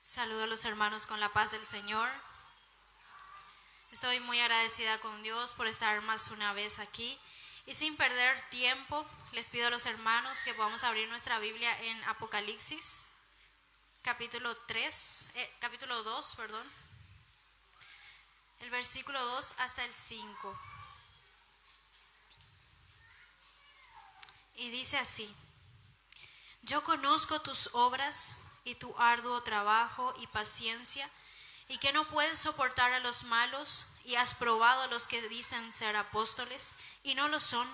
Saludo a los hermanos con la paz del Señor. Estoy muy agradecida con Dios por estar más una vez aquí. Y sin perder tiempo, les pido a los hermanos que podamos abrir nuestra Biblia en Apocalipsis, capítulo 2, el versículo 2 hasta el 5. Y dice así: Yo conozco tus obras y tu arduo trabajo y paciencia, y que no puedes soportar a los malos, y has probado a los que dicen ser apóstoles y no lo son,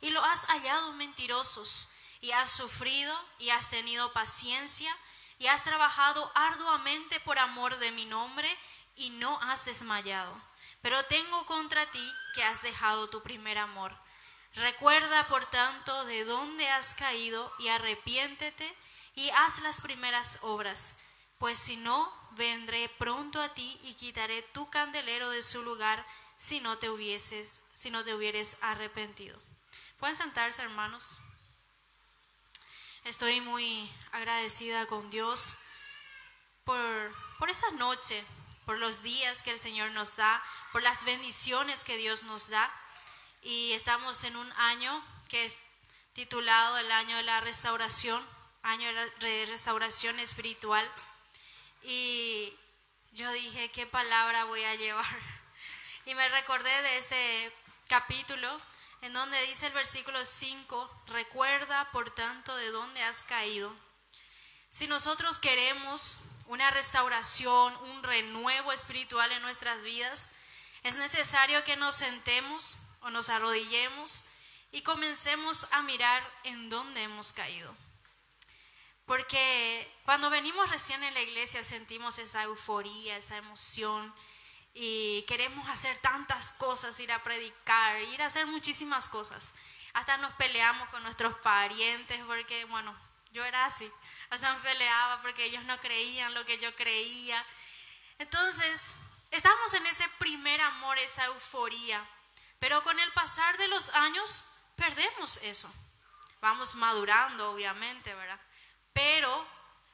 y lo has hallado mentirosos, y has sufrido y has tenido paciencia, y has trabajado arduamente por amor de mi nombre, y no has desmayado. Pero tengo contra ti que has dejado tu primer amor. Recuerda, por tanto, de dónde has caído, y arrepiéntete, y haz las primeras obras, pues si no, vendré pronto a ti y quitaré tu candelero de su lugar si no te hubieres arrepentido. ¿Pueden sentarse, hermanos? Estoy muy agradecida con Dios por esta noche, por los días que el Señor nos da, por las bendiciones que Dios nos da. Y estamos en un año que es titulado el año de la restauración, año de restauración espiritual. Y yo dije, ¿qué palabra voy a llevar? Y me recordé de este capítulo en donde dice el versículo 5, recuerda por tanto de dónde has caído. Si nosotros queremos una restauración, un renuevo espiritual en nuestras vidas, es necesario que nos sentemos o nos arrodillemos y comencemos a mirar en dónde hemos caído. Porque cuando venimos recién en la iglesia sentimos esa euforía, esa emoción, y queremos hacer tantas cosas, ir a predicar, ir a hacer muchísimas cosas. Hasta nos peleamos con nuestros parientes porque, bueno, yo era así. Hasta me peleaba porque ellos no creían lo que yo creía. Entonces, estamos en ese primer amor, esa euforía. Pero con el pasar de los años, perdemos eso. Vamos madurando, obviamente, ¿verdad? Pero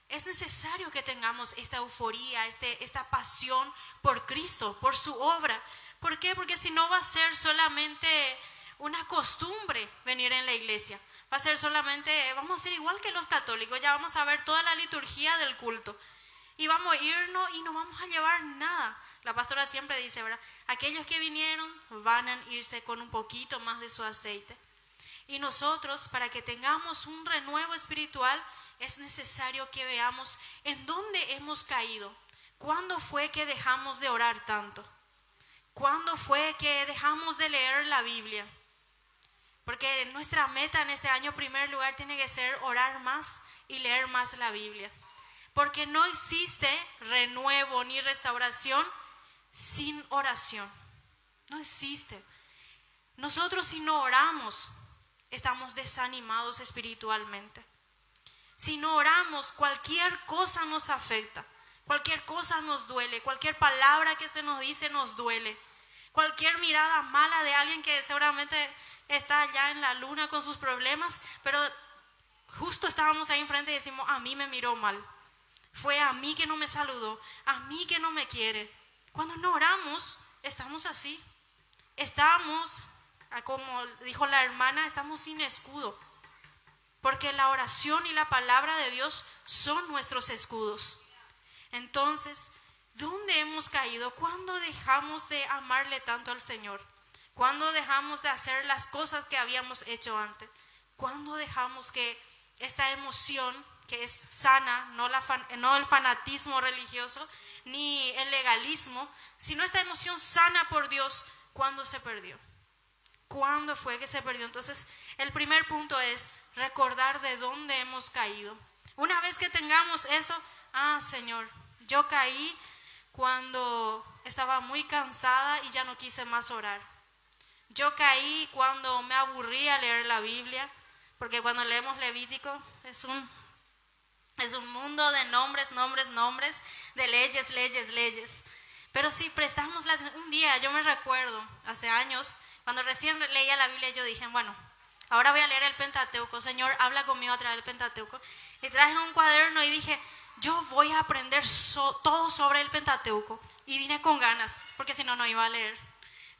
es necesario que tengamos esta euforía, esta pasión por Cristo, por su obra. ¿Por qué? Porque si no va a ser solamente una costumbre venir en la iglesia. Va a ser solamente, vamos a ser igual que los católicos, ya vamos a ver toda la liturgia del culto. Y vamos a irnos y no vamos a llevar nada. La pastora siempre dice, ¿verdad? Aquellos que vinieron van a irse con un poquito más de su aceite. Y nosotros, para que tengamos un renuevo espiritual, es necesario que veamos en dónde hemos caído. ¿Cuándo fue que dejamos de orar tanto? ¿Cuándo fue que dejamos de leer la Biblia? Porque nuestra meta en este año, en primer lugar, tiene que ser orar más y leer más la Biblia. Porque no existe renuevo ni restauración sin oración. No existe. Nosotros, si no oramos, estamos desanimados espiritualmente. Si no oramos, cualquier cosa nos afecta, cualquier cosa nos duele, cualquier palabra que se nos dice nos duele, cualquier mirada mala de alguien que seguramente está allá en la luna con sus problemas, pero justo estábamos ahí enfrente y decimos, a mí me miró mal, fue a mí que no me saludó, a mí que no me quiere. Cuando no oramos, estamos así, estamos, como dijo la hermana, estamos sin escudo. Porque la oración y la palabra de Dios son nuestros escudos. Entonces, ¿dónde hemos caído? ¿Cuándo dejamos de amarle tanto al Señor? ¿Cuándo dejamos de hacer las cosas que habíamos hecho antes? ¿Cuándo dejamos que esta emoción, que es sana, no el fanatismo religioso, ni el legalismo, sino esta emoción sana por Dios, ¿cuándo se perdió? ¿Cuándo fue que se perdió? Entonces, el primer punto es recordar de dónde hemos caído. Una vez que tengamos eso, Señor, yo caí cuando estaba muy cansada y ya no quise más orar. Yo caí cuando me aburría leer la Biblia, porque cuando leemos Levítico es un mundo de nombres, de leyes. Pero si prestamos un día, yo me recuerdo, hace años, cuando recién leía la Biblia, yo dije, bueno, ahora voy a leer el Pentateuco. Señor, habla conmigo a través del Pentateuco. Y traje un cuaderno y dije, yo voy a aprender todo sobre el Pentateuco. Y vine con ganas, porque si no, no iba a leer.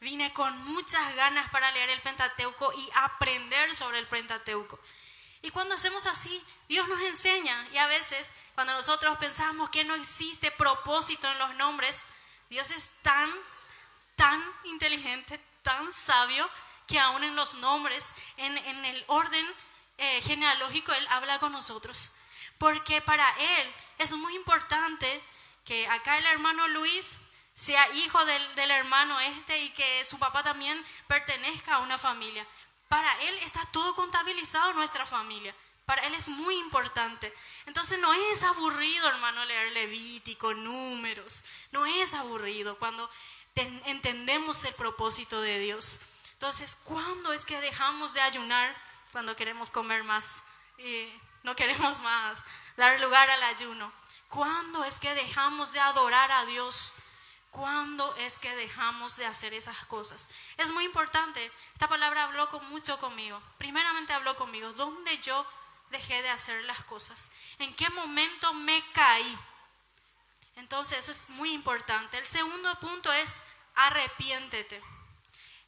Vine con muchas ganas para leer el Pentateuco y aprender sobre el Pentateuco. Y cuando hacemos así, Dios nos enseña. Y a veces, cuando nosotros pensamos que no existe propósito en los nombres, Dios es tan inteligente, tan sabio, que aún en los nombres, en el orden genealógico, Él habla con nosotros. Porque para Él es muy importante que acá el hermano Luis sea hijo del hermano y que su papá también pertenezca a una familia. Para Él está todo contabilizado en nuestra familia. Para Él es muy importante. Entonces no es aburrido, hermano, leer Levítico, Números. No es aburrido cuando entendemos el propósito de Dios. Entonces, ¿cuándo es que dejamos de ayunar? Cuando queremos comer más y no queremos más dar lugar al ayuno. ¿Cuándo es que dejamos de adorar a Dios? ¿Cuándo es que dejamos de hacer esas cosas? Es muy importante. Esta palabra habló mucho conmigo. Primeramente habló conmigo. ¿Dónde yo dejé de hacer las cosas? ¿En qué momento me caí? Entonces eso es muy importante. El segundo punto es arrepiéntete.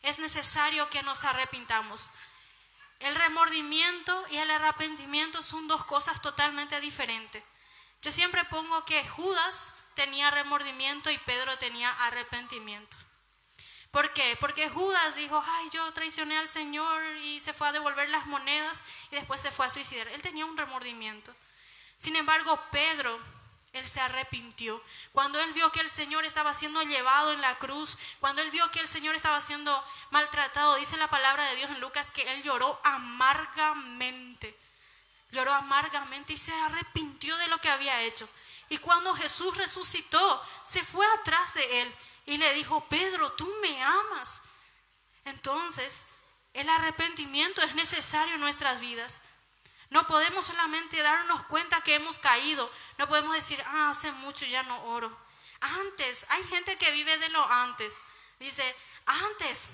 Es necesario que nos arrepintamos. El remordimiento y el arrepentimiento son dos cosas totalmente diferentes. Yo siempre pongo que Judas tenía remordimiento y Pedro tenía arrepentimiento. ¿Por qué? Porque Judas dijo, ay, yo traicioné al Señor, y se fue a devolver las monedas y después se fue a suicidar. Él tenía un remordimiento. Sin embargo, Pedro, él se arrepintió. Cuando él vio que el Señor estaba siendo llevado en la cruz, cuando él vio que el Señor estaba siendo maltratado, dice la palabra de Dios en Lucas que él lloró amargamente. Lloró amargamente y se arrepintió de lo que había hecho. Y cuando Jesús resucitó, se fue atrás de él y le dijo, Pedro, tú me amas. Entonces, el arrepentimiento es necesario en nuestras vidas. No podemos solamente darnos cuenta que hemos caído. No podemos decir, hace mucho ya no oro. Antes, hay gente que vive de lo antes. Dice, antes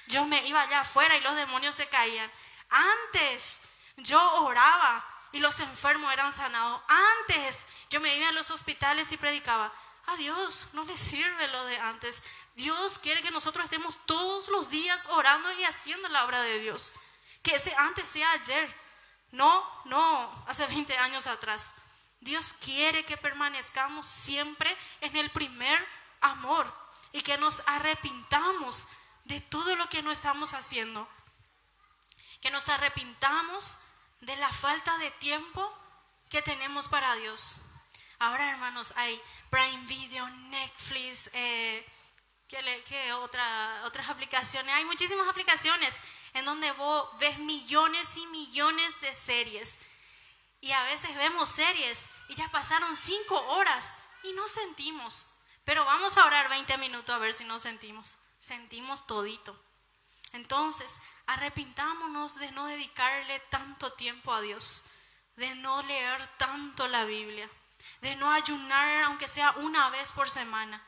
yo me iba allá afuera y los demonios se caían. Antes yo oraba y los enfermos eran sanados. Antes yo me iba a los hospitales y predicaba. A Dios no le sirve lo de antes. Dios quiere que nosotros estemos todos los días orando y haciendo la obra de Dios. Que ese antes sea ayer. No, hace 20 años atrás. Dios quiere que permanezcamos siempre en el primer amor y que nos arrepintamos de todo lo que no estamos haciendo. Que nos arrepintamos de la falta de tiempo que tenemos para Dios. Ahora, hermanos, hay Prime Video, Netflix, ¿qué otras aplicaciones? Hay muchísimas aplicaciones en donde vos ves millones y millones de series. Y a veces vemos series y ya pasaron 5 horas y no sentimos. Pero vamos a orar 20 minutos a ver si no sentimos. Sentimos todito. Entonces, arrepintámonos de no dedicarle tanto tiempo a Dios, de no leer tanto la Biblia, de no ayunar aunque sea una vez por semana,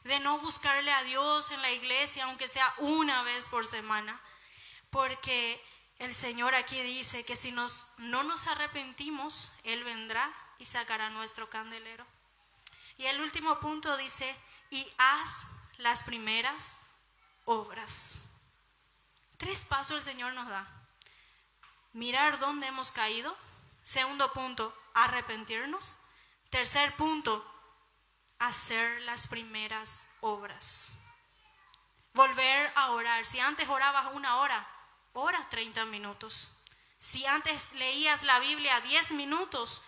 de no buscarle a Dios en la iglesia aunque sea una vez por semana. Porque el Señor aquí dice que si no nos arrepentimos, Él vendrá y sacará nuestro candelero. Y el último punto dice, y haz las primeras obras. 3 pasos el Señor nos da. Mirar dónde hemos caído. Segundo punto, arrepentirnos. Tercer punto, hacer las primeras obras. Volver a orar. Si antes orabas 1 hora, ora 30 minutos. Si antes leías la Biblia 10 minutos,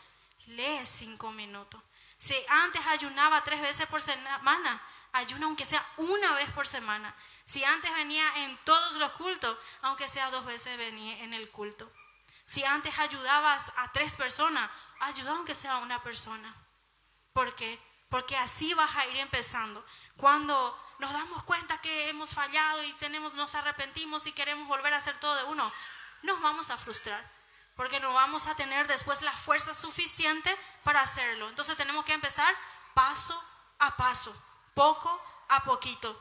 lee 5 minutos. Si antes ayunaba 3 veces por semana, ayuna aunque sea 1 vez por semana. Si antes venía en todos los cultos, aunque sea 2 veces venía en el culto. Si antes ayudabas a 3 personas, ayuda aunque sea 1 persona. ¿Por qué? Porque así vas a ir empezando. Cuando nos damos cuenta que hemos fallado y nos arrepentimos y queremos volver a hacer todo de uno, nos vamos a frustrar. Porque no vamos a tener después la fuerza suficiente para hacerlo. Entonces tenemos que empezar paso a paso, poco a poquito.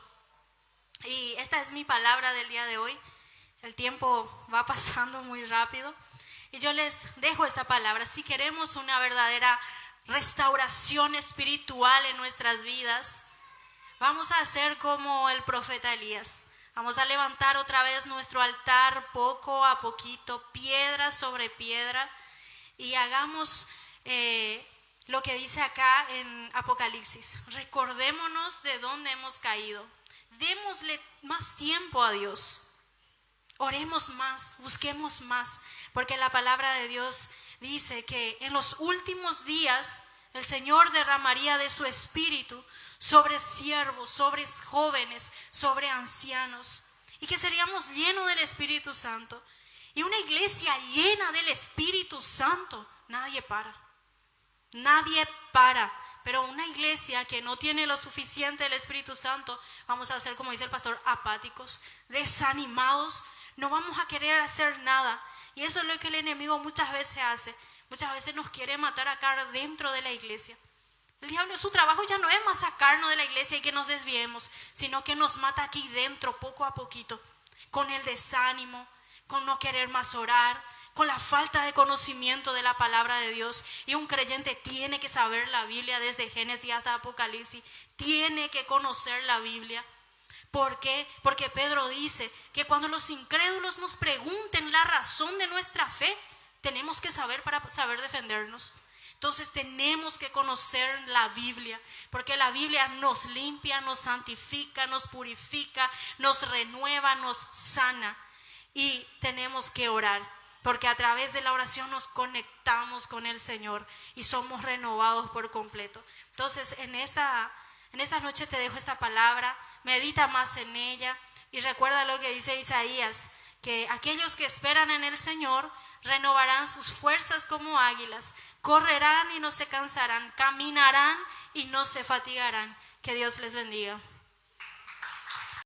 Y esta es mi palabra del día de hoy. El tiempo va pasando muy rápido. Y yo les dejo esta palabra. Si queremos una verdadera restauración espiritual en nuestras vidas, vamos a hacer como el profeta Elías. Vamos a levantar otra vez nuestro altar poco a poquito, piedra sobre piedra, y hagamos lo que dice acá en Apocalipsis. Recordémonos de dónde hemos caído. Démosle más tiempo a Dios. Oremos más, busquemos más, porque la palabra de Dios dice que en los últimos días el Señor derramaría de su espíritu sobre siervos, sobre jóvenes, sobre ancianos, y que seríamos llenos del Espíritu Santo. Y una iglesia llena del Espíritu Santo, nadie para, pero una iglesia que no tiene lo suficiente del Espíritu Santo, vamos a ser, como dice el pastor, apáticos, desanimados, no vamos a querer hacer nada. Y eso es lo que el enemigo muchas veces hace. Muchas veces nos quiere matar acá dentro de la iglesia. El diablo, su trabajo ya no es más sacarnos de la iglesia y que nos desviemos, sino que nos mata aquí dentro poco a poquito, con el desánimo, con no querer más orar, con la falta de conocimiento de la palabra de Dios. Y un creyente tiene que saber la Biblia desde Génesis hasta Apocalipsis, tiene que conocer la Biblia. ¿Por qué? Porque Pedro dice que cuando los incrédulos nos pregunten la razón de nuestra fe, tenemos que saber para saber defendernos. Entonces tenemos que conocer la Biblia, porque la Biblia nos limpia, nos santifica, nos purifica, nos renueva, nos sana. Y tenemos que orar, porque a través de la oración nos conectamos con el Señor y somos renovados por completo. Entonces en esta noche te dejo esta palabra, medita más en ella y recuerda lo que dice Isaías, que aquellos que esperan en el Señor renovarán sus fuerzas como águilas, correrán y no se cansarán, caminarán y no se fatigarán. Que Dios les bendiga.